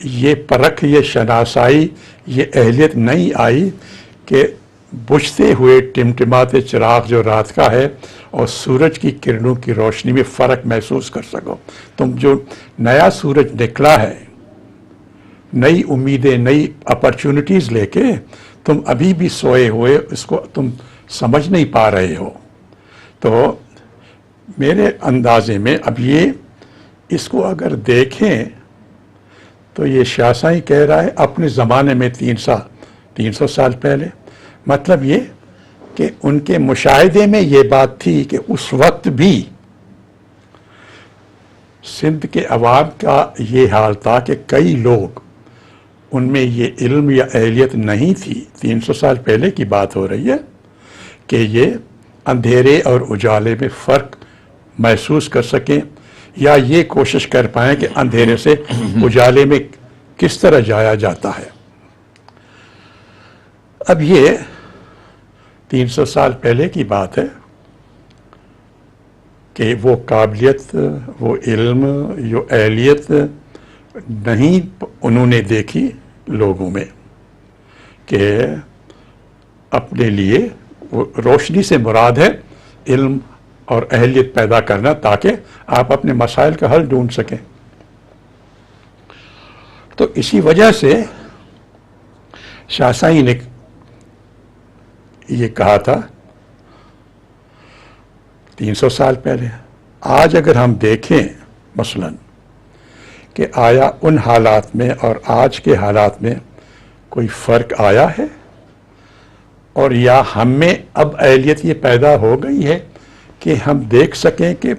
یہ پرکھ، یہ شناسائی، یہ اہلیت نہیں آئی کہ بجھتے ہوئے ٹمٹماتے چراغ جو رات کا ہے اور سورج کی کرنوں کی روشنی میں فرق محسوس کر سکو. تم جو نیا سورج نکلا ہے، نئی امیدیں، نئی اپرچونٹیز لے کے، تم ابھی بھی سوئے ہوئے اس کو تم سمجھ نہیں پا رہے ہو. تو میرے اندازے میں اب یہ اس کو اگر دیکھیں تو یہ شاہسائی کہہ رہا ہے اپنے زمانے میں 300 سال پہلے، مطلب یہ کہ ان کے مشاہدے میں یہ بات تھی کہ اس وقت بھی سندھ کے عوام کا یہ حال تھا کہ کئی لوگ، ان میں یہ علم یا اہلیت نہیں تھی، 300 سال پہلے کی بات ہو رہی ہے، کہ یہ اندھیرے اور اجالے میں فرق محسوس کر سکیں یا یہ کوشش کر پائیں کہ اندھیرے سے اجالے میں کس طرح جایا جاتا ہے. اب یہ 300 سال پہلے کی بات ہے کہ وہ قابلیت، وہ علم، جو اہلیت نہیں انہوں نے دیکھی لوگوں میں کہ اپنے لیے وہ روشنی سے مراد ہے علم اور اہلیت پیدا کرنا تاکہ آپ اپنے مسائل کا حل ڈھونڈ سکیں. تو اسی وجہ سے شاہسائی نے یہ کہا تھا 300 سال پہلے. آج اگر ہم دیکھیں مثلاً کہ آیا ان حالات میں اور آج کے حالات میں کوئی فرق آیا ہے، اور یا ہم میں اب اہلیت یہ پیدا ہو گئی ہے کہ ہم دیکھ سکیں کہ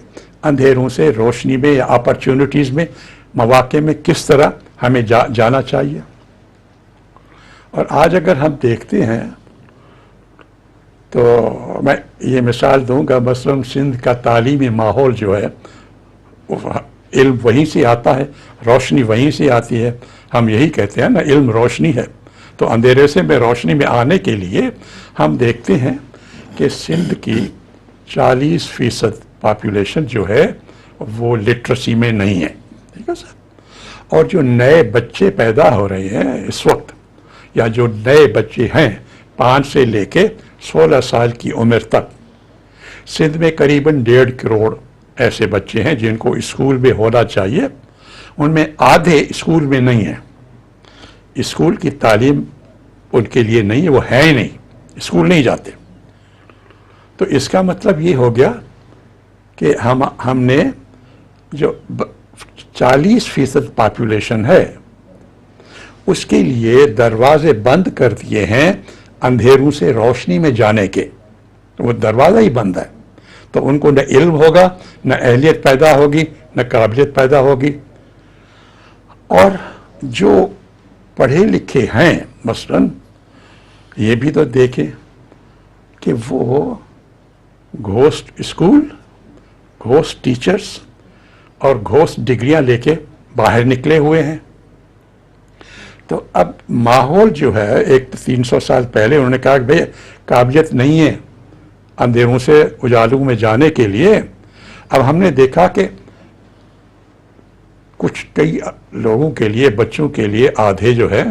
اندھیروں سے روشنی میں یا اپرچونٹیز میں، مواقع میں کس طرح ہمیں جانا چاہیے. اور آج اگر ہم دیکھتے ہیں تو میں یہ مثال دوں گا، مثلاً سندھ کا تعلیمی ماحول جو ہے، علم وہیں سے آتا ہے، روشنی وہیں سے آتی ہے. ہم یہی کہتے ہیں نا، علم روشنی ہے. تو اندھیرے سے روشنی میں آنے کے لیے ہم دیکھتے ہیں کہ سندھ کی 40% پاپولیشن جو ہے وہ لٹریسی میں نہیں ہے. ٹھیک ہے سر. اور جو نئے بچے پیدا ہو رہے ہیں اس وقت، یا جو نئے بچے ہیں 5 سے لے کے 16 سال کی عمر تک، سندھ میں قریباً 1.5 کروڑ ایسے بچے ہیں جن کو اسکول میں ہونا چاہیے. ان میں آدھے اسکول میں نہیں ہیں. اسکول کی تعلیم ان کے لیے نہیں ہے، وہ ہے ہی نہیں، اسکول نہیں جاتے. تو اس کا مطلب یہ ہو گیا کہ ہم نے جو 40% پاپولیشن ہے اس کے لیے دروازے بند کر دیے ہیں اندھیروں سے روشنی میں جانے کے. وہ دروازہ ہی بند ہے. تو ان کو نہ علم ہوگا، نہ اہلیت پیدا ہوگی، نہ قابلیت پیدا ہوگی. اور جو پڑھے لکھے ہیں مثلاً، یہ بھی تو دیکھیں کہ وہ گھوسٹ اسکول، گھوسٹ ٹیچرز اور گھوسٹ ڈگریاں لے کے باہر نکلے ہوئے ہیں. تو اب ماحول جو ہے، ایک 300 سال پہلے انہوں نے کہا کہ بھئی قابلیت نہیں ہے اندھیروں سے اجالوں میں جانے کے لیے. اب ہم نے دیکھا کہ کئی لوگوں کے لیے، بچوں کے لیے، آدھے جو ہے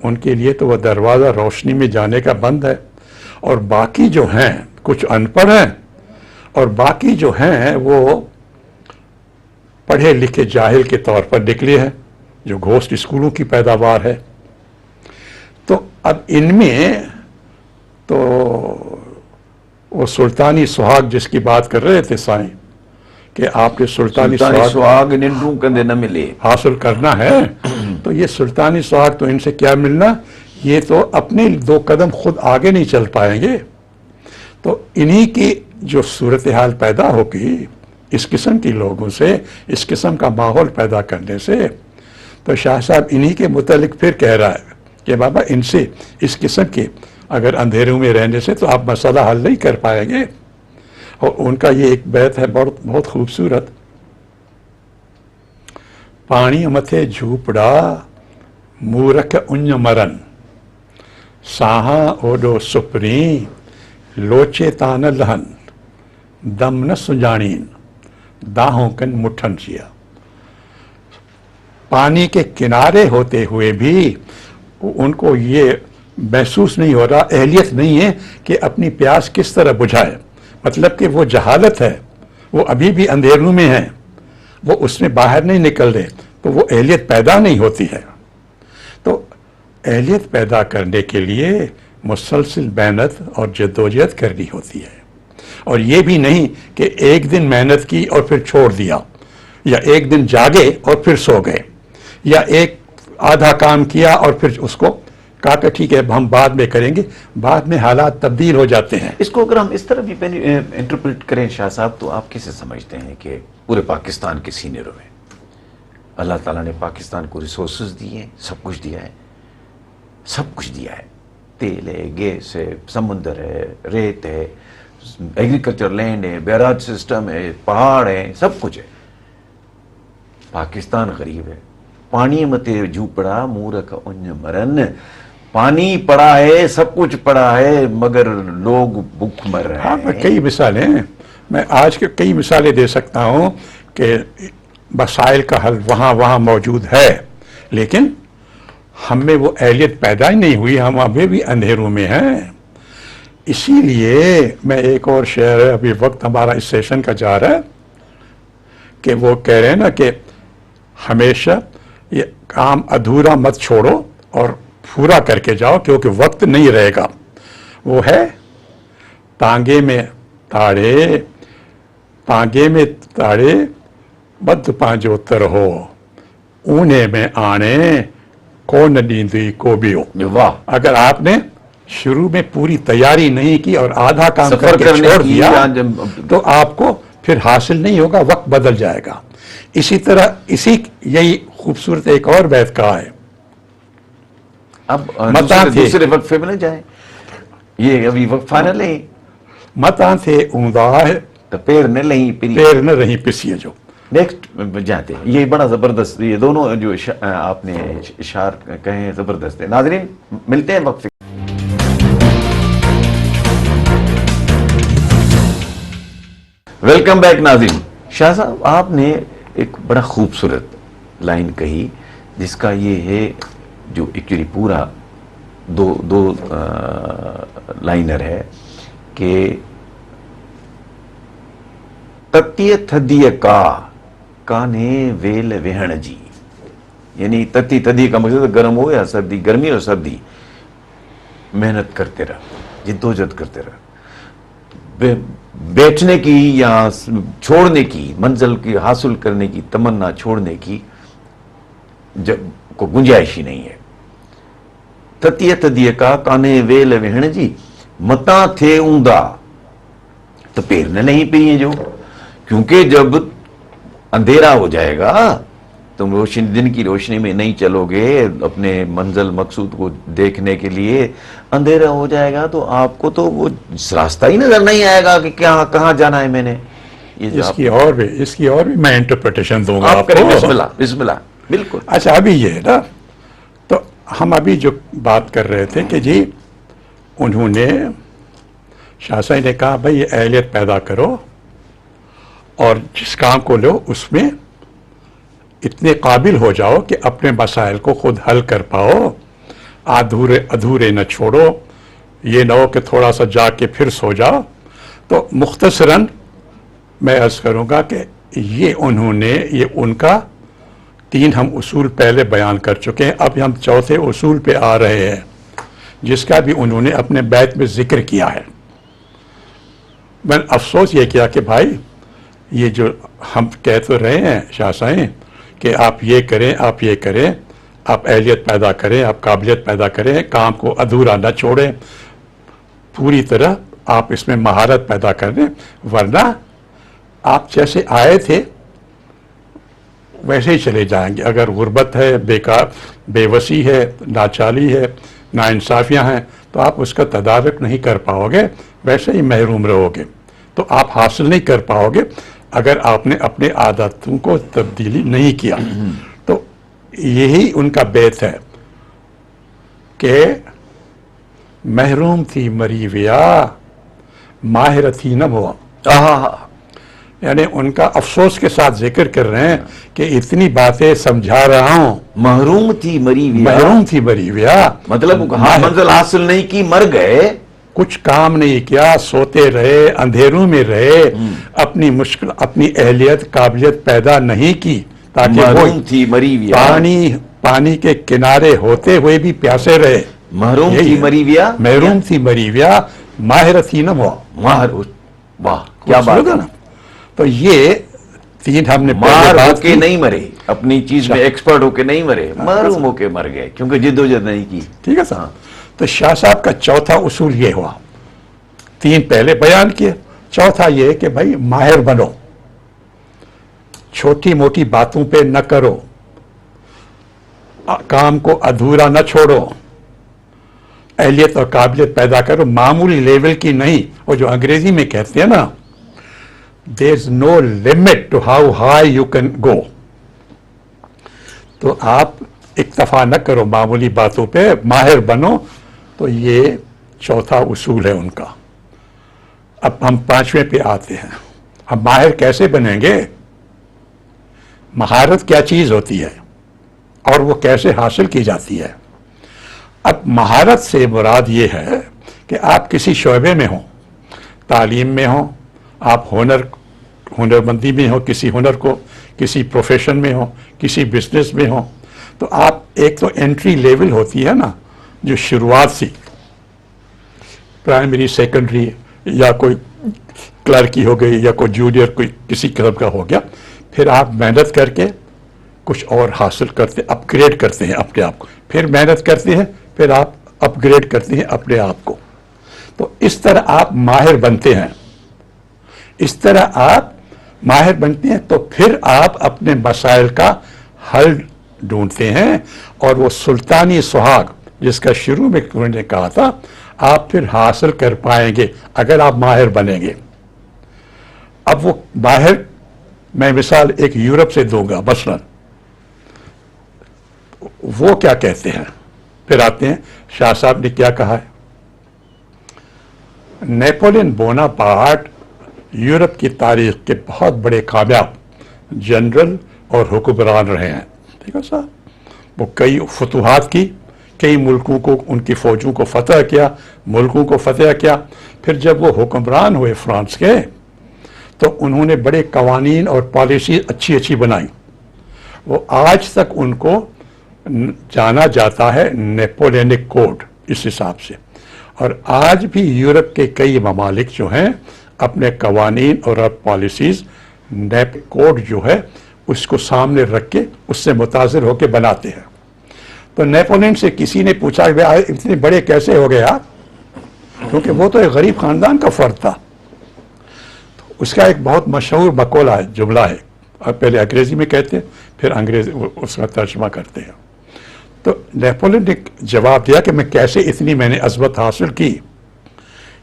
ان کے لیے تو وہ دروازہ روشنی میں جانے کا بند ہے. اور باقی جو ہیں کچھ ان پڑھ ہیں، اور باقی جو ہیں وہ پڑھے لکھے جاہل کے طور پر نکلے ہیں، جو گھوسٹ اسکولوں کی پیداوار ہے. تو اب ان میں تو وہ سلطانی سہاگ جس کی بات کر رہے تھے سائیں، کہ آپ کے سلطانی سہاگ ننڈوں کندے نہ ملے حاصل کرنا ہے، تو یہ سلطانی سہاگ تو ان سے کیا ملنا، یہ تو اپنے 2 قدم خود آگے نہیں چل پائیں گے. تو انہی کی جو صورتحال پیدا ہوگی اس قسم کی لوگوں سے، اس قسم کا ماحول پیدا کرنے سے، تو شاہ صاحب انہی کے متعلق پھر کہہ رہا ہے کہ بابا ان سے، اس قسم کے اگر اندھیروں میں رہنے سے تو آپ مسئلہ حل نہیں کر پائیں گے. اور ان کا یہ ایک بیت ہے بہت خوبصورت: پانی متھے جھوپڑا مورکھ انج مرن، ساہاں اوڈو سپریں لوچے تان لہن، دم نہ سنجانین داہوں کن مٹھن چیا. پانی کے کنارے ہوتے ہوئے بھی ان کو یہ محسوس نہیں ہو رہا، اہلیت نہیں ہے کہ اپنی پیاس کس طرح بجھائے. مطلب کہ وہ جہالت ہے، وہ ابھی بھی اندھیروں میں ہیں، وہ اس میں باہر نہیں نکل رہے، تو وہ اہلیت پیدا نہیں ہوتی ہے. تو اہلیت پیدا کرنے کے لیے مسلسل محنت اور جدوجہد کرنی ہوتی ہے. اور یہ بھی نہیں کہ ایک دن محنت کی اور پھر چھوڑ دیا، یا ایک دن جاگے اور پھر سو گئے، یا ایک آدھا کام کیا اور پھر اس کو کہا کہ ٹھیک ہے ہم بعد میں کریں گے. بعد میں حالات تبدیل ہو جاتے ہیں. اس کو اگر ہم اس طرح بھی انٹرپریٹ کریں شاہ صاحب، تو آپ کیسے سمجھتے ہیں کہ پورے پاکستان کے سینئروں میں اللہ تعالیٰ نے پاکستان کو ریسورسز دیے، سب کچھ دیا ہے، سب کچھ دیا ہے، تیل ہے، گیس ہے، سمندر ہے، ریت ہے، ایگریکلچر لینڈ ہے، بیراج سسٹم ہے، پہاڑ ہے، سب کچھ ہے. پاکستان غریب ہے. پانی متے جھوپڑا مورکھ انج مرن. پانی پڑا ہے، سب کچھ پڑا ہے، مگر لوگ بھوک مر رہے ہاں، ہیں. کئی مثالیں ہیں. میں آج کے کئی مثالیں دے سکتا ہوں کہ مسائل کا حل وہاں موجود ہے، لیکن ہم میں وہ اہلیت پیدا ہی نہیں ہوئی، ہم ابھی بھی اندھیروں میں ہیں. اسی لیے میں ایک اور شعر ہے، ابھی وقت ہمارا اس سیشن کا جا رہا ہے، کہ وہ کہہ رہے ہیں نا کہ ہمیشہ یہ کام ادھورا مت چھوڑو اور پورا کر کے جاؤ، کیونکہ وقت نہیں رہے گا. وہ ہے تانگے میں تاڑے بد پانجو ترہو، اونے میں آنے کون نیندی کو بھی ہو. واہ. اگر آپ نے شروع میں پوری تیاری نہیں کی اور آدھا کام سفر کر کے کرنے چھوڑ کی دیا یا تو آپ کو پھر حاصل نہیں ہوگا، وقت بدل جائے گا. اسی طرح یہی خوبصورت ایک اور بیت کہا ہے. اب متا تھے دوسرے وقفے میں نہ جائیں، یہ ابھی وقت فائنل ہے. متاں تھے اوندا ہے تو پیر نے نہیں پری. پیر نہ رہی پسیے جو. نیکسٹ جاتے ہیں. یہ بڑا زبردست، یہ دونوں جو آپ نے اشعار کہے ہیں زبردست ہے. ناظرین ملتے ہیں وقفے. ویلکم بیک ناظرین. شاہ صاحب آپ نے ایک بڑا خوبصورت لائن کہی، جس کا یہ ہے جو ایکچولی پورا دو لائنر ہے کہ تتیہ تھدیہ کانے ویل وہن جی. یعنی تتی تدی کا مقصد گرم ہو یا سردی، گرمی اور سردی، محنت کرتے رہ، جدوجہد کرتے رہ. بیٹھنے کی یا چھوڑنے کی، منزل کی حاصل کرنے کی تمنا چھوڑنے کی کو گنجائش ہی نہیں ہے. تتیہ تدیہ کانے ویل وہن جی، متاں تھے اوندا تو پیر نے نہیں پی جو. کیونکہ جب اندھیرا ہو جائے گا، تم دن کی روشنی میں نہیں چلو گے اپنے منزل مقصود کو دیکھنے کے لیے، اندھیرا ہو جائے گا تو آپ کو تو وہ راستہ ہی نظر نہیں آئے گا کہ کہاں جانا ہے میں نے. اس کی اور بھی میں انٹرپریٹیشن دوں گا آپ کریں. بسم اللہ. بالکل. اچھا، ابھی یہ ہے نا، تو ہم ابھی جو بات کر رہے تھے کہ جی انہوں نے شاہ صاحب نے کہا بھائی یہ اہلیت پیدا کرو اور جس کام کو لو اس میں اتنے قابل ہو جاؤ کہ اپنے مسائل کو خود حل کر پاؤ، ادھورے نہ چھوڑو. یہ نہ ہو کہ تھوڑا سا جا کے پھر سو جاؤ. تو مختصراً میں عرض کروں گا کہ یہ ان کا 3 ہم اصول پہلے بیان کر چکے ہیں. اب ہم چوتھے اصول پہ آ رہے ہیں جس کا بھی انہوں نے اپنے بیت میں ذکر کیا ہے. میں افسوس یہ کیا کہ بھائی یہ جو ہم کہہ تو رہے ہیں شاہ صاحب کہ آپ یہ کریں، آپ یہ کریں، آپ اہلیت پیدا کریں، آپ قابلیت پیدا کریں، کام کو ادھورا نہ چھوڑیں، پوری طرح آپ اس میں مہارت پیدا کر دیں، ورنہ آپ جیسے آئے تھے ویسے ہی چلے جائیں گے. اگر غربت ہے، بے وسی ہے، لاچاری ہے، ناانصافیاں ہیں، تو آپ اس کا تدارک نہیں کر پاؤ گے، ویسے ہی محروم رہو گے. تو آپ حاصل نہیں کر پاؤ گے اگر آپ نے اپنے عادتوں کو تبدیلی نہیں کیا. تو یہی ان کا بیت ہے کہ محروم تھی مری ویا، ماہر تھی نہ ہوا. یعنی ان کا افسوس کے ساتھ ذکر کر رہے ہیں کہ اتنی باتیں سمجھا رہا ہوں، محروم تھی مری ویا، محروم تھی مری ویا، مطلب منزل حاصل نہیں کی، مر گئے، کچھ کام نہیں کیا، سوتے رہے، اندھیروں میں رہے، اپنی مشکل اپنی اہلیت قابلیت پیدا نہیں کی تاکہ وہ محروم تھی مری ویا، پانی کے کنارے ہوتے ہوئے بھی پیاسے رہے، محروم تھی مری ویا، محروم تھی مری ویا، ماہر تھی نا وہ، ماہر، واہ کیا بات ہے نا. تو یہ تین ہم نے مار ہو کے نہیں مرے، اپنی چیز میں ایکسپرٹ ہو کے نہیں مرے، محروم ہو کے مر گئے کیونکہ جد و جہد نہیں کی. ٹھیک ہے صاحب. تو شاہ صاحب کا چوتھا اصول یہ ہوا، تین پہلے بیان کیے، چوتھا یہ کہ بھائی ماہر بنو، چھوٹی موٹی باتوں پہ نہ کرو، کام کو ادھورا نہ چھوڑو، اہلیت اور قابلیت پیدا کرو، معمولی لیول کی نہیں. وہ جو انگریزی میں کہتے ہیں نا there is no limit to how high you can go. تو آپ اکتفا نہ کرو معمولی باتوں پہ، ماہر بنو. تو یہ چوتھا اصول ہے ان کا. اب ہم پانچویں پہ آتے ہیں. ہم ماہر کیسے بنیں گے؟ مہارت کیا چیز ہوتی ہے اور وہ کیسے حاصل کی جاتی ہے؟ اب مہارت سے مراد یہ ہے کہ آپ کسی شعبے میں ہوں، تعلیم میں ہوں، آپ ہنرمندی میں ہوں، کسی ہنر کو کسی پروفیشن میں ہوں، کسی بزنس میں ہوں، تو آپ ایک تو انٹری لیول ہوتی ہے نا جو شروعات سی، پرائمری سیکنڈری یا کوئی کلرکی ہو گئی یا کوئی جونیئر کوئی کسی قسم کا ہو گیا، پھر آپ محنت کر کے کچھ اور حاصل کرتے، اپ گریڈ کرتے ہیں اپنے آپ کو، پھر محنت کرتے ہیں، پھر آپ اپ گریڈ کرتے ہیں اپنے آپ کو. تو اس طرح آپ ماہر بنتے ہیں. اس طرح آپ ماہر بنتے ہیں تو پھر آپ اپنے مسائل کا حل ڈھونڈتے ہیں، اور وہ سلطانی سہاگ جس کا شروع میں انہوں نے کہا تھا آپ پھر حاصل کر پائیں گے اگر آپ ماہر بنیں گے. اب وہ ماہر میں مثال ایک یورپ سے دوں گا مثلا، وہ کیا کہتے ہیں، پھر آتے ہیں شاہ صاحب نے کیا کہا ہے. نیپولین بوناپارٹ یورپ کی تاریخ کے بہت بڑے کامیاب جنرل اور حکمران رہے ہیں. ٹھیک ہے صاحب. وہ کئی فتوحات کی، کئی ملکوں کو ان کی فوجوں کو فتح کیا، ملکوں کو فتح کیا. پھر جب وہ حکمران ہوئے فرانس کے تو انہوں نے بڑے قوانین اور پالیسی اچھی اچھی بنائی. وہ آج تک ان کو جانا جاتا ہے نیپولینک کوڈ اس حساب سے. اور آج بھی یورپ کے کئی ممالک جو ہیں اپنے قوانین اور پالیسیز نیپ کوڈ جو ہے اس کو سامنے رکھ کے اس سے متاثر ہو کے بناتے ہیں. تو نیپولین سے کسی نے پوچھا کہ اتنے بڑے کیسے ہو گئے آپ؟ کیونکہ وہ تو ایک غریب خاندان کا فرد تھا. تو اس کا ایک بہت مشہور مقولہ ہے، جملہ ہے، اب پہلے انگریزی میں کہتے ہیں پھر انگریزی اس کا ترجمہ کرتے ہیں. تو نیپولین نے جواب دیا کہ میں کیسے اتنی میں نے عظمت حاصل کی.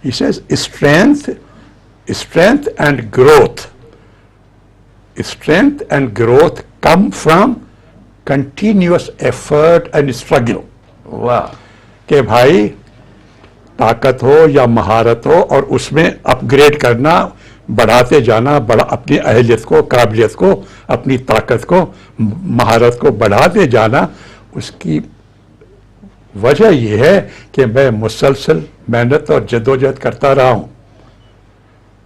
He says strength and growth come from continuous effort and struggle. واہ. کہ بھائی طاقت ہو یا مہارت ہو اور اس میں اپ گریڈ کرنا، بڑھاتے جانا، اپنی اہلیت کو، قابلیت کو، اپنی طاقت کو، مہارت کو بڑھاتے جانا. اس کی وجہ یہ ہے کہ میں مسلسل محنت اور جدوجہد کرتا رہا ہوں.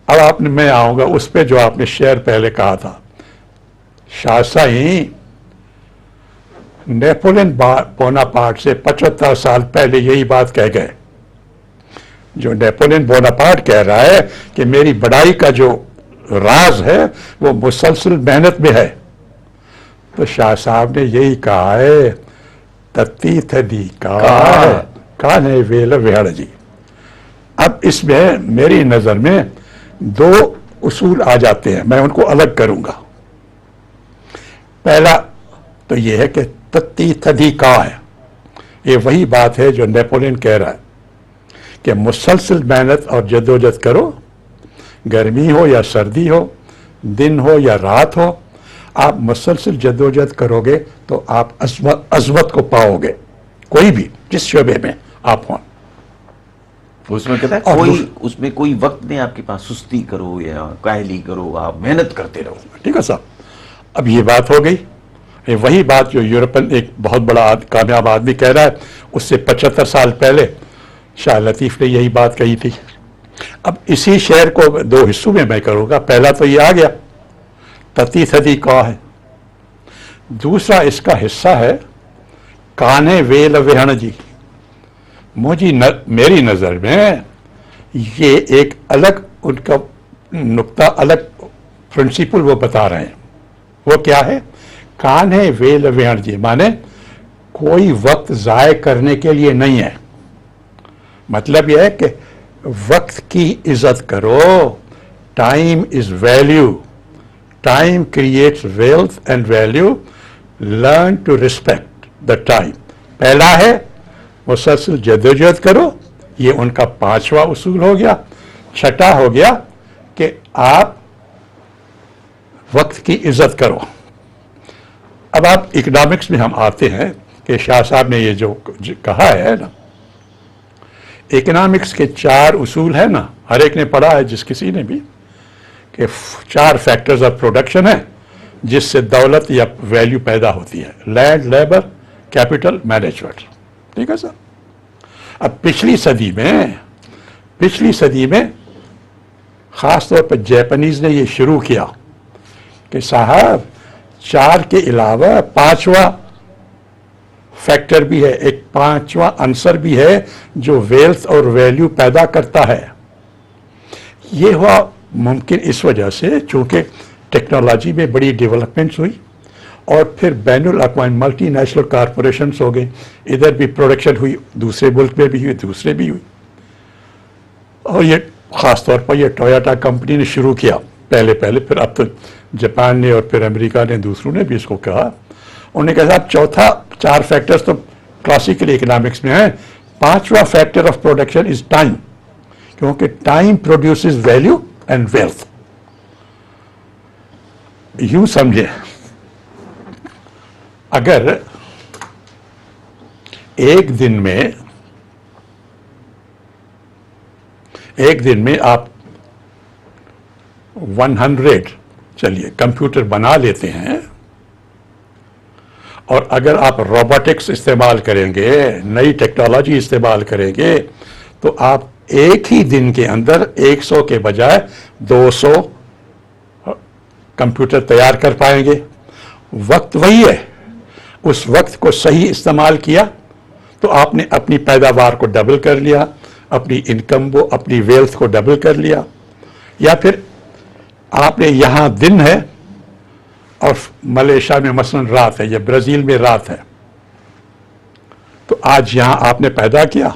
اب میں آؤں گا اس پہ جو آپ نے شعر پہلے کہا تھا. شاہ صاحب نیپولین بوناپارٹ سے 75 سال پہلے یہی بات کہہ گئے. جو نیپولین بوناپارٹ کہہ رہا ہے کہ میری بڑائی کا جو راز ہے وہ مسلسل محنت میں ہے. تو شاہ صاحب نے یہی کہا ہے، تتی تھدی کانے ویل ویڑ جی. اب اس میں میری نظر میں دو اصول آ جاتے ہیں، میں ان کو الگ کروں گا. پہلا تو یہ ہے کہ تتی تھدی کا ہے، یہ وہی بات ہے جو نیپولین کہہ رہا ہے کہ مسلسل محنت اور جدوجہد کرو، گرمی ہو یا سردی ہو، دن ہو یا رات ہو، آپ مسلسل جدوجہد کرو گے تو آپ عظمت کو پاؤ گے، کوئی بھی جس شعبے میں آپ ہوں. اس میں کہتا ہے اس میں کوئی وقت نہیں آپ کے پاس، سستی کرو یا کاہلی کرو، آپ محنت کرتے رہو. ٹھیک ہے صاحب. اب یہ بات ہو گئی. وہی بات جو یورپن ایک بہت بڑا کامیاب آدمی کہہ رہا ہے، اس سے 75 سال پہلے شاہ لطیف نے یہی بات کہی تھی. اب اسی شعر کو 2 حصوں میں کروں گا. پہلا تو یہ آ گیا تتی تھدی کا ہے. دوسرا اس کا حصہ ہے کانے ویل وہن جی. میری نظر میں یہ ایک الگ ان کا نقطہ، الگ پرنسپل وہ بتا رہے ہیں. وہ کیا ہے؟ کانے ویل وہن جی مانے کوئی وقت ضائع کرنے کے لیے نہیں ہے. مطلب یہ ہے کہ وقت کی عزت کرو. Time is value. Time creates wealth and value. Learn to respect the time. پہلا ہے مسلسل جدوجہد کرو. یہ ان کا 5واں اصول ہو گیا. چھٹا ہو گیا کہ آپ وقت کی عزت کرو. اب آپ اکنامکس میں ہم آتے ہیں کہ شاہ صاحب نے یہ جو کہا ہے نا، اکنامکس کے 4 اصول ہیں نا، ہر ایک نے پڑھا ہے جس کسی نے بھی، کہ 4 فیکٹرز آف پروڈکشن ہیں جس سے دولت یا ویلیو پیدا ہوتی ہے. Land, labour, capital, management. ٹھیک ہے سر. اب پچھلی صدی میں خاص طور پر جیپنیز نے یہ شروع کیا کہ صاحب 4 کے علاوہ 5واں فیکٹر بھی ہے، ایک 5واں عنصر بھی ہے جو ویلتھ اور ویلیو پیدا کرتا ہے. یہ ہوا ممکن اس وجہ سے چونکہ ٹیکنالوجی میں بڑی ڈیولپمنٹس ہوئی اور پھر بین الاقوامی ملٹی نیشنل کارپوریشنز ہو گئے. ادھر بھی پروڈکشن ہوئی، دوسرے ملک میں بھی ہوئی، دوسرے بھی ہوئی. اور یہ خاص طور پر یہ ٹویوٹا کمپنی نے شروع کیا پہلے، پھر اب تو جاپان نے اور پھر امریکہ نے، دوسروں نے بھی اس کو کہا. انہوں نے کہا صاحب چوتھا 4 فیکٹرز تو کلاسیکل اکنامکس میں ہیں. 5واں factor of production is time, کیونکہ time produces value and wealth. یوں سمجھے اگر ایک دن میں آپ 100 چلیے کمپیوٹر بنا لیتے ہیں، اور اگر آپ روبوٹکس استعمال کریں گے، نئی ٹیکنالوجی استعمال کریں گے، تو آپ ایک ہی دن کے اندر 100 کے بجائے 200 کمپیوٹر تیار کر پائیں گے. وقت وہی ہے. اس وقت کو صحیح استعمال کیا تو آپ نے اپنی پیداوار کو ڈبل کر لیا، اپنی انکم کو، اپنی ویلتھ کو ڈبل کر لیا. یا پھر آپ نے یہاں دن ہے اور ملیشیا میں مثلا رات ہے یا برازیل میں رات ہے، تو آج یہاں آپ نے پیدا کیا،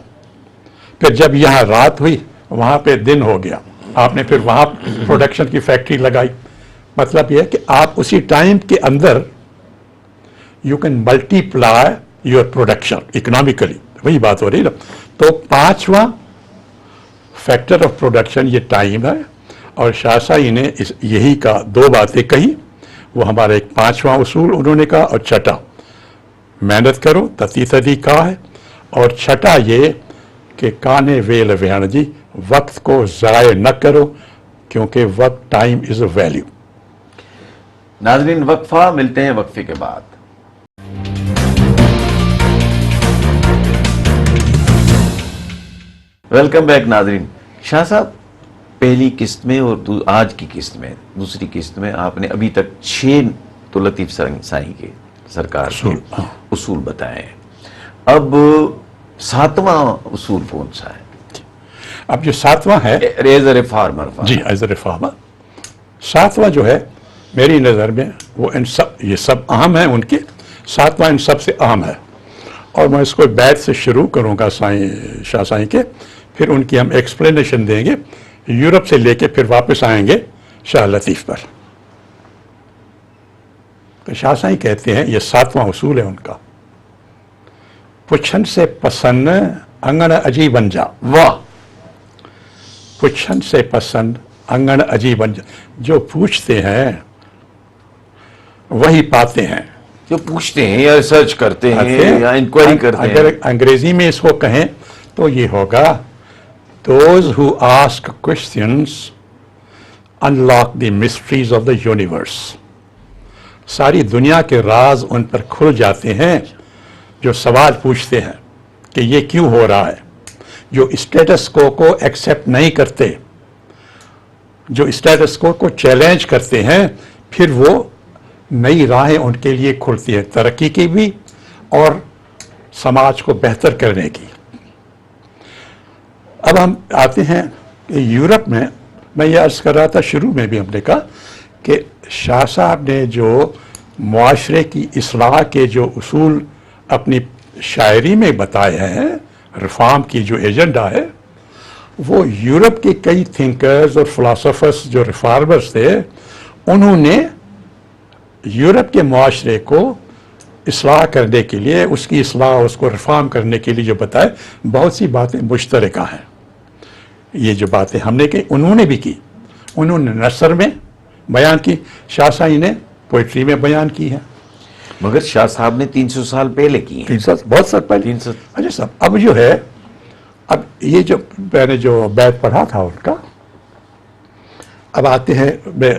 پھر جب یہاں رات ہوئی وہاں پہ دن ہو گیا، آپ نے پھر وہاں پروڈکشن کی فیکٹری لگائی. مطلب یہ ہے کہ آپ اسی ٹائم کے اندر you can multiply your production economically. وہی بات ہو رہی نا. تو 5واں فیکٹر آف پروڈکشن یہ ٹائم ہے، اور شاہ صاحب نے یہی کا 2 باتیں کہی. وہ ہمارا ایک 5واں اصول انہوں نے کہا، اور چھٹا محنت کرو، تتی تدی کا ہے، اور چھٹا یہ کہ کانے ویل وہن جی، وقت کو ضائع نہ کرو کیونکہ وقت ٹائم از اے ویلیو. ناظرین وقفہ، ملتے ہیں وقفے کے بعد. ویلکم بیک ناظرین. شاہ صاحب پہلی قسط میں اور آج کی قسط میں، دوسری قسط میں آپ نے ابھی تک 6 تو لطیف سائیں کے سرکار کے اصول بتائے ہیں. اب 7واں اصول کون سا ہے؟ اب جو 7واں ہے ایز اے ریفارمر. جی ایز اے ریفارمر 7واں جو ہے میری نظر میں وہ یہ سب اہم ہیں ان کے. 7واں ان سب سے اہم ہے، اور میں اس کو بیت سے شروع کروں گا شاہ سائیں کے، پھر ان کی ہم ایکسپلینیشن دیں گے یورپ سے لے کے، پھر واپس آئیں گے شاہ لطیف پر. تو شاہ سائیں کہتے ہیں یہ 7واں اصول ہے ان کا، پچھن سے پسند انگن اجی بن جا. واہ. پچھن سے پسند انگن اجی بن جا. جو پوچھتے ہیں وہی پاتے ہیں. جو پوچھتے ہیں یا ریسرچ کرتے ہیں یا انکوائری کرتے ہیں. اگر انگریزی میں اس کو کہیں تو یہ ہوگا those who ask questions unlock the mysteries of the universe. ساری دنیا کے راز ان پر کھل جاتے ہیں جو سوال پوچھتے ہیں کہ یہ کیوں ہو رہا ہے. جو اسٹیٹس کو ایکسیپٹ نہیں کرتے, جو اسٹیٹس کو چیلنج کرتے ہیں, پھر وہ نئی راہیں ان کے لیے کھلتی ہیں, ترقی کی بھی اور سماج کو بہتر کرنے کی. اب ہم آتے ہیں کہ یورپ میں یہ عرض کر رہا تھا شروع میں بھی ہم نے کہا کہ شاہ صاحب نے جو معاشرے کی اصلاح کے جو اصول اپنی شاعری میں بتائے ہیں, ریفارم کی جو ایجنڈا ہے, وہ یورپ کے کئی تھنکرز اور فلاسفرز جو ریفارمرز تھے, انہوں نے یورپ کے معاشرے کو اصلاح کرنے کے لیے, اس کی اصلاح, اس کو ریفارم کرنے کے لیے جو بتائے, بہت سی باتیں مشترکہ ہیں. یہ جو باتیں ہم نے کی انہوں نے بھی کی. انہوں نے نثر میں بیان کی, شاہ صاحب نے پوئٹری میں بیان کی ہے. مگر شاہ صاحب نے 300 سال پہلے کی ہیں. 300 بہت سال پہلے. 300. اچھا صاحب, اب جو ہے, اب یہ جو میں نے جو بیت پڑھا تھا ان کا, اب آتے ہیں, میں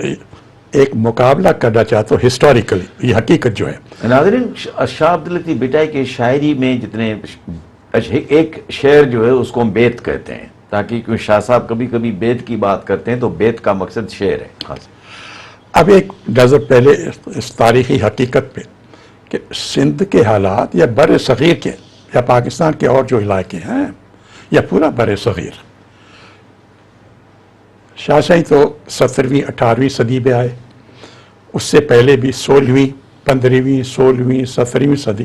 ایک مقابلہ کرنا چاہتا ہوں ہسٹوریکلی, یہ حقیقت جو ہے. ناظرین, شاہ عبداللطیف بھٹائی کے شاعری میں جتنے ایک شعر جو ہے اس کو ہم بیت کہتے ہیں, تاکہ کیوں شاہ صاحب کبھی کبھی بیت کی بات کرتے ہیں تو بیت کا مقصد شعر ہے خاص. اب ایک نظر پہلے اس تاریخی حقیقت پہ کہ سندھ کے حالات یا بر صغیر کے یا پاکستان کے اور جو علاقے ہیں یا پورا بر صغیر, شاہ صاحب تو 17ویں 18ویں صدی میں آئے, اس سے پہلے بھی 16ویں 15ویں 16ویں 17ویں صدی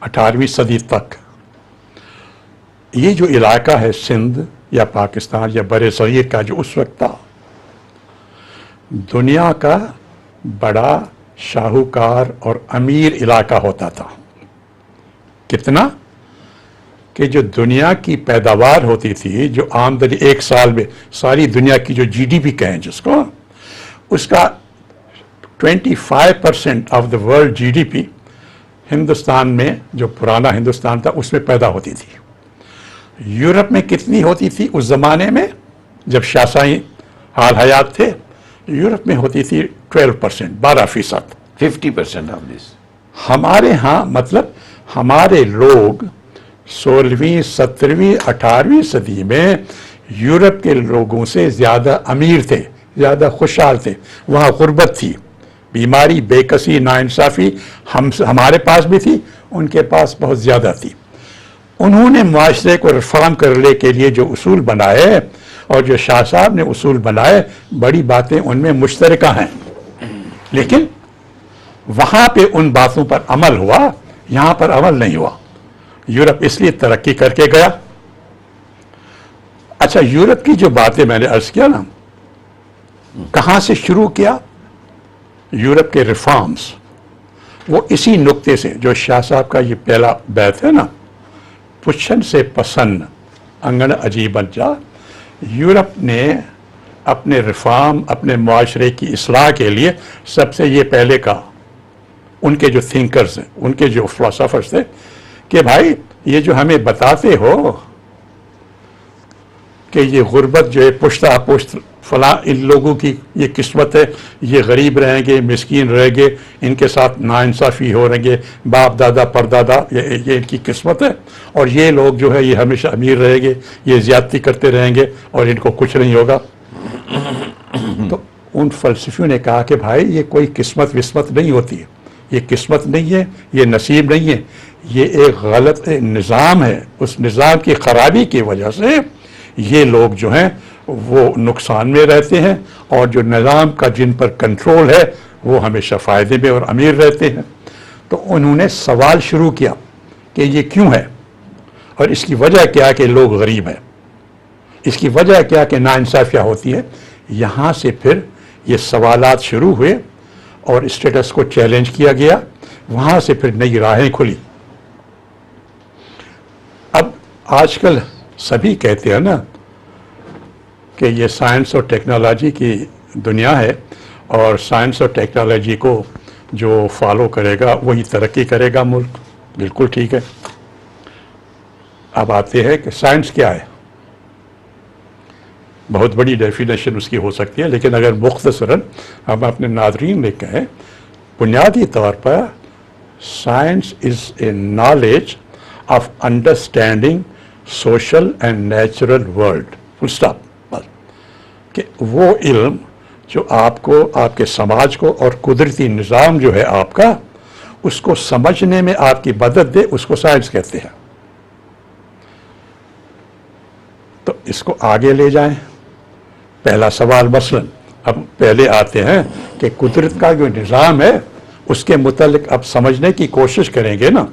18ویں صدی تک یہ جو علاقہ ہے سندھ یا پاکستان یا بر صغیر کا, جو اس وقت تھا دنیا کا بڑا شاہوکار اور امیر علاقہ ہوتا تھا. کتنا کہ جو دنیا کی پیداوار ہوتی تھی, جو آمدنی ایک سال میں ساری دنیا کی جو جی ڈی پی کہیں جس کو, اس کا 25% of the world G D P Hindustan میں, جو پرانا ہندوستان تھا, اس میں پیدا ہوتی تھی. یورپ میں کتنی ہوتی تھی اس زمانے میں جب شاہ صاحب حال حیات تھے؟ یورپ میں ہوتی تھی 12%, 12%. 50% آف دس. ہمارے ہاں مطلب ہمارے لوگ 16ویں 17ویں 18ویں صدی میں یورپ کے لوگوں سے زیادہ امیر تھے, زیادہ خوشحال تھے. وہاں غربت تھی, بیماری, بے کسی, ناانصافی ہمارے پاس بھی تھی, ان کے پاس بہت زیادہ تھی. انہوں نے معاشرے کو ریفارم کرنے کے لیے جو اصول بنائے اور جو شاہ صاحب نے اصول بنائے, بڑی باتیں ان میں مشترکہ ہیں, لیکن وہاں پہ ان باتوں پر عمل ہوا, یہاں پر عمل نہیں ہوا. یورپ اس لیے ترقی کر کے گیا. اچھا, یورپ کی جو باتیں میں نے عرض کیا نا, کہاں سے شروع کیا؟ یورپ کے ریفارمز, وہ اسی نقطے سے, جو شاہ صاحب کا یہ پہلا بیت ہے نا, پچھن سے پسند انگن عجیبن جا. یورپ نے اپنے ریفارم, اپنے معاشرے کی اصلاح کے لیے سب سے یہ پہلے کہا, ان کے جو تھنکرز ہیں, ان کے جو فلاسفرز تھے, کہ بھائی یہ جو ہمیں بتاتے ہو کہ یہ غربت جو ہے پشتہ پشت فلاں ان لوگوں کی یہ قسمت ہے, یہ غریب رہیں گے, مسکین رہیں گے, ان کے ساتھ ناانصافی ہو رہیں گے, باپ دادا پردادا یہ ان کی قسمت ہے, اور یہ لوگ جو ہے یہ ہمیشہ امیر رہیں گے, یہ زیادتی کرتے رہیں گے اور ان کو کچھ نہیں ہوگا. تو ان فلسفیوں نے کہا کہ بھائی یہ کوئی قسمت وسمت نہیں ہوتی ہے, یہ قسمت نہیں ہے, یہ نصیب نہیں ہے, یہ ایک غلط نظام ہے. اس نظام کی خرابی کی وجہ سے یہ لوگ جو ہیں وہ نقصان میں رہتے ہیں, اور جو نظام کا جن پر کنٹرول ہے وہ ہمیشہ فائدے میں اور امیر رہتے ہیں. تو انہوں نے سوال شروع کیا کہ یہ کیوں ہے, اور اس کی وجہ کیا کہ لوگ غریب ہیں, اس کی وجہ کیا کہ ناانصافیاں ہوتی ہے. یہاں سے پھر یہ سوالات شروع ہوئے اور اسٹیٹس کو چیلنج کیا گیا, وہاں سے پھر نئی راہیں کھلی. اب آج کل سبھی کہتے ہیں نا کہ یہ سائنس اور ٹیکنالوجی کی دنیا ہے, اور سائنس اور ٹیکنالوجی کو جو فالو کرے گا وہی ترقی کرے گا ملک. بالکل ٹھیک ہے. اب آتے ہیں کہ سائنس کیا ہے. بہت بڑی ڈیفینیشن اس کی ہو سکتی ہے، لیکن اگر مختصراً ہم اپنے ناظرین نے کہیں، بنیادی طور پر science is a knowledge of understanding social and natural world, full stop. بس کہ وہ علم جو آپ کو، آپ کے سماج کو اور قدرتی نظام جو ہے آپ کا، اس کو سمجھنے میں آپ کی مدد دے، اس کو سائنس کہتے ہیں. تو اس کو آگے لے جائیں. پہلا سوال مثلاً اب پہلے آتے ہیں کہ قدرت کا جو نظام ہے اس کے متعلق اب سمجھنے کی کوشش کریں گے نا.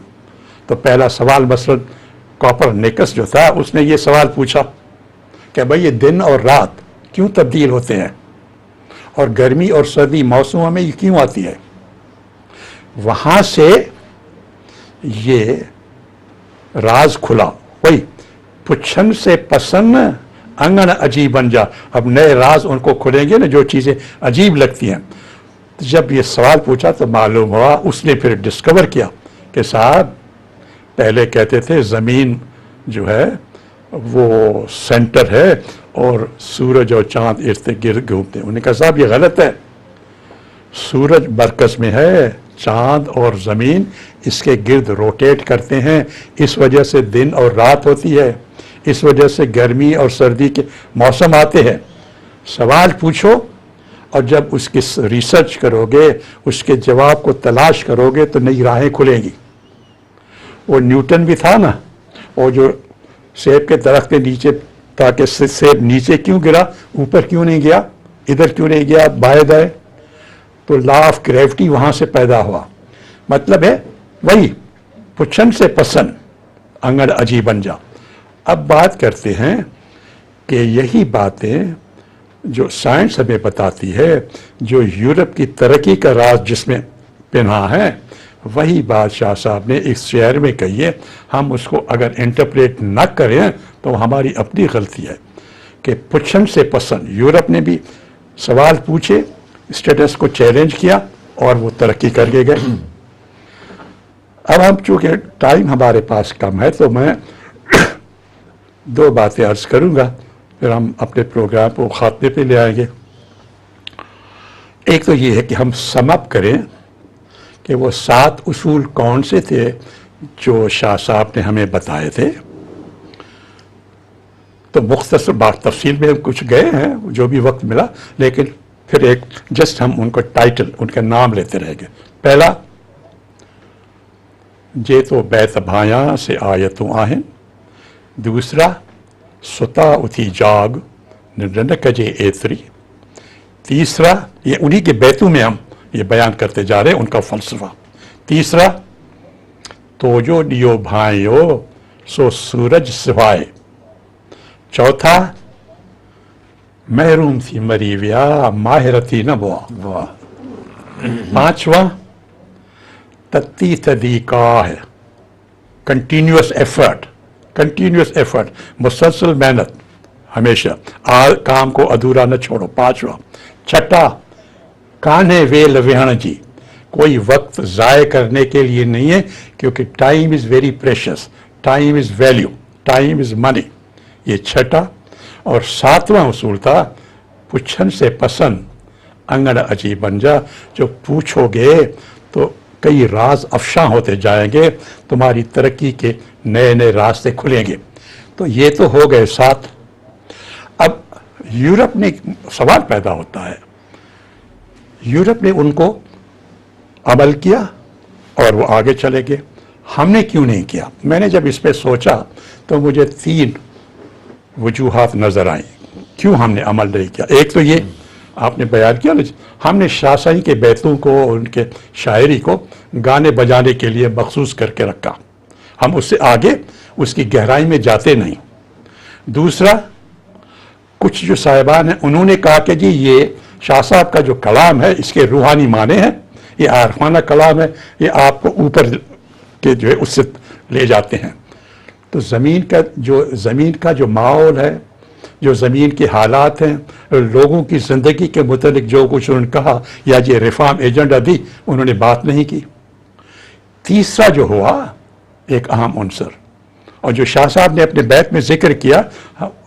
تو پہلا سوال مثلاً کوپرنیکس جو تھا، اس نے یہ سوال پوچھا کہ بھئی یہ دن اور رات کیوں تبدیل ہوتے ہیں، اور گرمی اور سردی موسموں میں یہ کیوں آتی ہے. وہاں سے یہ راز کھلا. وہی پچھن سے پسند انگن عجیب بن جا. اب نئے راز ان کو کھلیں گے نا، جو چیزیں عجیب لگتی ہیں. جب یہ سوال پوچھا تو معلوم ہوا، اس نے پھر ڈسکور کیا کہ صاحب پہلے کہتے تھے زمین جو ہے وہ سینٹر ہے اور سورج اور چاند ارد گرد گھومتے ہیں. انہوں نے کہا صاحب یہ غلط ہے، سورج مرکز میں ہے، چاند اور زمین اس کے گرد روٹیٹ کرتے ہیں، اس وجہ سے دن اور رات ہوتی ہے، اس وجہ سے گرمی اور سردی کے موسم آتے ہیں. سوال پوچھو اور جب اس کی ریسرچ کرو گے، اس کے جواب کو تلاش کرو گے تو نئی راہیں کھلیں گی. وہ نیوٹن بھی تھا نا، وہ جو سیب کے درخت کے نیچے، تاکہ سیب نیچے کیوں گرا، اوپر کیوں نہیں گیا، ادھر کیوں نہیں گیا بائیں دائیں. تو لا آف گریوٹی وہاں سے پیدا ہوا. مطلب ہے وہی پچھن سے پسند انگڑ عجیب بن جا. اب بات کرتے ہیں کہ یہی باتیں جو سائنس ہمیں بتاتی ہے، جو یورپ کی ترقی کا راز جس میں پنہا ہے، وہی بات شاہ صاحب نے اس شعر میں کہی ہے. ہم اس کو اگر انٹرپریٹ نہ کریں تو ہماری اپنی غلطی ہے کہ پچھن سے پسند. یورپ نے بھی سوال پوچھے، اسٹیٹس کو چیلنج کیا اور وہ ترقی کر کے گئے. اب ہم چونکہ ٹائم ہمارے پاس کم ہے تو میں دو باتیں عرض کروں گا، پھر ہم اپنے پروگرام کو خاتمے پہ لے آئیں گے. ایک تو یہ ہے کہ ہم سم اپ کریں کہ وہ 7 اصول کون سے تھے جو شاہ صاحب نے ہمیں بتائے تھے. تو مختصر بات تفصیل میں ہم کچھ گئے ہیں جو بھی وقت ملا، لیکن پھر ایک جسٹ ہم ان کو ٹائٹل، ان کا نام لیتے رہ گئے. پہلا، جے تو بیت بھایاں سے آیتوں آہن. دوسرا، ستا اتھی جاگ نڈن کجے ایتری. تیسرا، یہ انہی کے بیتوں میں ہم یہ بیان کرتے جا رہے ہیں ان کا فلسفہ. تیسرا، تو جو نیو بھائیو سو سورج سوائے. چوتھا، محروم تھی مریویا ماہرتی نہ بوا. پانچواں، تتی تدی کا ہے کنٹینیوس ایفرٹ، مسلسل محنت ہمیشہ، کام کو ادھورا نہ چھوڑو. پانچواں. چھٹا، کانے ویل وہن جی، کوئی وقت ضائع کرنے کے لیے نہیں ہے، کیونکہ time is very precious, time is value, time is money. یہ چھٹا. اور ساتواں اصول تھا، پچھن سے پسند انگڑ عجیب بن جا. جو پوچھو گے تو کئی راز افشاں ہوتے جائیں گے، تمہاری ترقی کے نئے نئے راستے کھلیں گے. تو یہ تو ہو گئے 7. اب یورپ نے سوال پیدا ہوتا ہے، یورپ نے ان کو عمل کیا اور وہ آگے چلے گئے، ہم نے کیوں نہیں کیا؟ میں نے جب اس پہ سوچا تو مجھے 3 وجوہات نظر آئیں کیوں ہم نے عمل نہیں کیا. ایک تو یہ آپ نے بیان کیا نا، ہم نے شاہ صاحب کے بیتوں کو، ان کے شاعری کو گانے بجانے کے لیے مخصوص کر کے رکھا، ہم اس سے آگے اس کی گہرائی میں جاتے نہیں. دوسرا، کچھ جو صاحبان ہیں انہوں نے کہا کہ جی یہ شاہ صاحب کا جو کلام ہے اس کے روحانی معنی ہیں، یہ عارفانہ کلام ہے، یہ آپ کو اوپر کے جو ہے اس سے لے جاتے ہیں. تو زمین کا جو ماحول ہے، جو زمین کے حالات ہیں، لوگوں کی زندگی کے متعلق جو کچھ انہوں نے کہا یا جو ریفارم ایجنڈا دی، انہوں نے بات نہیں کی. تیسرا جو ہوا ایک اہم عنصر، اور جو شاہ صاحب نے اپنے بیت میں ذکر کیا،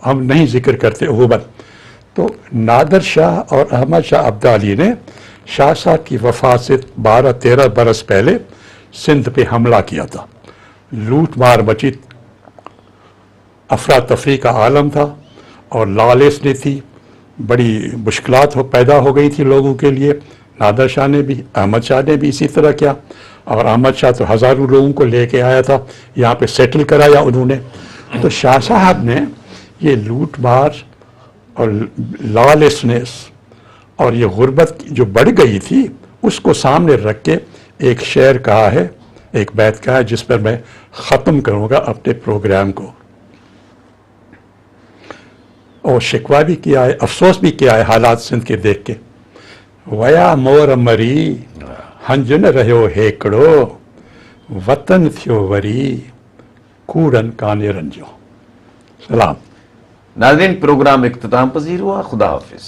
ہم نہیں ذکر کرتے عقوبت، تو نادر شاہ اور احمد شاہ ابدالی نے شاہ صاحب کی وفات سے 12-13 برس پہلے سندھ پہ حملہ کیا تھا. لوٹ مار مچی، افراتفری کا عالم تھا اور لالس نے تھی، بڑی مشکلات پیدا ہو گئی تھی لوگوں کے لیے. نادر شاہ نے بھی، احمد شاہ نے بھی اسی طرح کیا، اور احمد شاہ تو ہزاروں لوگوں کو لے کے آیا تھا، یہاں پہ سیٹل کرایا انہوں نے. تو شاہ صاحب نے یہ لوٹ مار اور لالسنس اور یہ غربت جو بڑھ گئی تھی اس کو سامنے رکھ کے ایک شعر کہا ہے، ایک بیت کہا ہے، جس پر میں ختم کروں گا اپنے پروگرام کو. اور شکوہ بھی کیا ہے، افسوس بھی کیا ہے حالات سندھ کے دیکھ کے. ویا مور مری ہنجن رہو ہیکڑو، وطن تھیو وری کوڑن کانے رنجو. سلام. ناظرین، پروگرام اختتام پذیر ہوا. خدا حافظ.